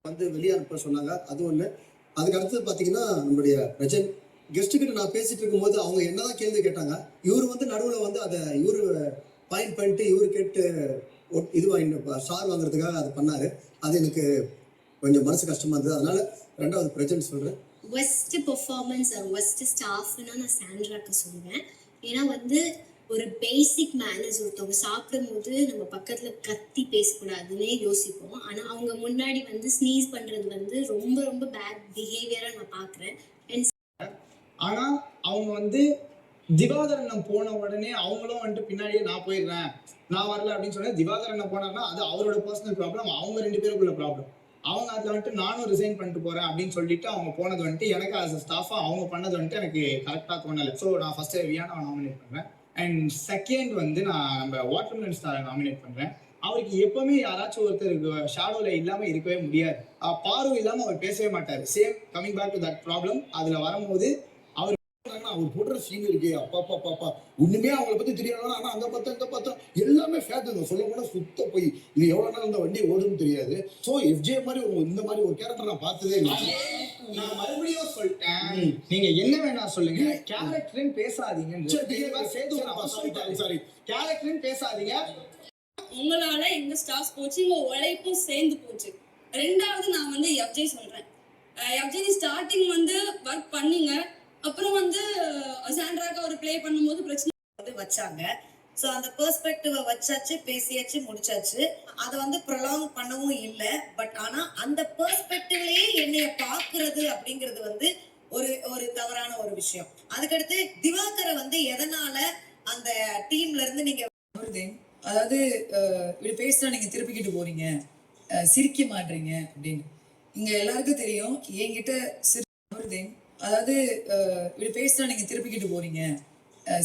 வந்து வெளியே அனுப்ப சொன்னாங்க. அது ஒண்ணு. அதுக்கு அடுத்தது பார்த்தீங்கன்னா, நம்மளுடைய பிரஜன் கெஸ்ட் கிட்ட நான் பேசிட்டு இருக்கும்போது, அவங்க என்னதான் கேள்வி கேட்டாங்க. இவரு வந்து நடுவுல வந்து அத இவரு பாயிண்ட் பண்ணிட்டு, இவரு கேட்டு இது ஸ்டார் வாங்குறதுக்காக அது பண்ணாரு. அது எனக்கு கொஞ்சம் மனசு கஷ்டமா இருந்தது. அதனால 2வது பிரஜன் சொல்றேன். ஒஸ்ட் பெர்ஃபார்மன்ஸ் ஆர் ஒஸ்ட் ஸ்டாஃப்னா நான் சாண்ட்ராக்கு சொல்லுவேன். ஏன்னா வந்து ஒரு பேசிக் மேனர்ஸ் ஒருத்தவங்க சாப்பிடும்போது நம்ம பக்கத்துல கத்தி பேசக்கூடாதுன்னே யோசிப்போம். ஆனா அவங்க முன்னாடி வந்து ஸ்னீஸ் பண்றது வந்து ரொம்ப ரொம்ப பேட் பிஹேவியரா நான் பாக்குறேன். ஆனா அவங்க வந்து திவாகரன் போன உடனே அவங்களும் வந்துட்டு பின்னாடியே நான் போயிடுறேன், நான் வரல அப்படின்னு சொன்னா திவாகரன் போனார்னா அது அவரோட பர்சனல் ப்ராப்ளம், அவங்க 2 பேருக்குள்ள ப்ராப்ளம். அவங்க அதுல வந்துட்டு நானும் ரிசைன் பண்ணிட்டு போறேன் அப்படின்னு சொல்லிட்டு அவங்க போனது வந்துட்டு எனக்கு ஆஸ் அ ஸ்டாஃபா அவங்க பண்ணது வந்துட்டு எனக்கு கரெக்டா தோணலை. ஸோ நான் ஃபர்ஸ்ட் வியானாவை நாமினேட் பண்றேன். அண்ட் செகண்ட் வந்து நான் நம்ம வாட்டர்மெலன் ஸ்டாரை நாமினேட் பண்றேன். அவருக்கு எப்பவுமே யாராச்சும் ஒருத்தர் ஷேடோல இல்லாம இருக்கவே முடியாது. பார்வை இல்லாம அவர் பேசவே மாட்டாரு. Same coming back to that problem. அதுல வரும்போது அவர் போடுற சீன் இருக்கு. அப்பா ஒண்ணுமே அவங்கள பத்தி தெரியாது. ஆனா அங்க பார்த்தா இங்க பார்த்தா எல்லாமே ஃபேக்குங்க. சொல்ல போனா சுத்த போய் இது எவ்வளவு நாள் இந்த வண்டி ஓடுன்னு தெரியாது. சோ எஃப்ஜே மாதிரி இந்த மாதிரி ஒரு கேரக்டர் நான் பார்த்ததே இல்லை. நான் மறுபடியும் சொல்லிட்டேன், நீங்க என்ன வேணா சொல்லுங்க, கேரக்டர்னு பேசாதீங்க. சாரி கேரக்டர்னு பேசாதீங்க. உங்களால எங்க ஸ்டாஃப் போச்சு, உங்க உழைப்பும் சேர்ந்து போச்சு. 2வது நான் வந்து எஃப்ஜே சொல்றேன். எஃப்ஜே ஸ்டார்டிங் வந்து ஒர்க் பண்ணீங்க, அப்புறம் வந்து சாண்ட்ராக்கு அவர் ப்ளே பண்ணும்போது பிரச்சனை வந்து வச்சாங்க. ஸோ அந்த பெர்ஸ்பெக்டிவை வச்சாச்சு, பேசியாச்சு, முடிச்சாச்சு. அதை வந்து ப்ரொலாங் பண்ணவும் இல்லை. பட் ஆனா அந்த பெர்ஸ்பெக்டிவ்லயே என்னைய பாக்குறது அப்படிங்கிறது வந்து ஒரு ஒரு தவறான ஒரு விஷயம். அதுக்கடுத்து திவாகரை வந்து எதனால அந்த டீம்ல இருந்து நீங்க அதாவது இப்படி பேசினா நீங்க திருப்பிக்கிட்டு போறீங்க, சிரிக்க மாட்டீங்க அப்படின்னு இங்க எல்லாருக்கும் தெரியும். என்கிட்ட அதாவது இப்படி பேசினா நீங்க திருப்பிக்கிட்டு போறீங்க,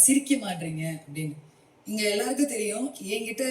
சிரிக்க மாட்டீங்க அப்படின்னு இங்க எல்லாருக்கும் தெரியும். என்கிட்ட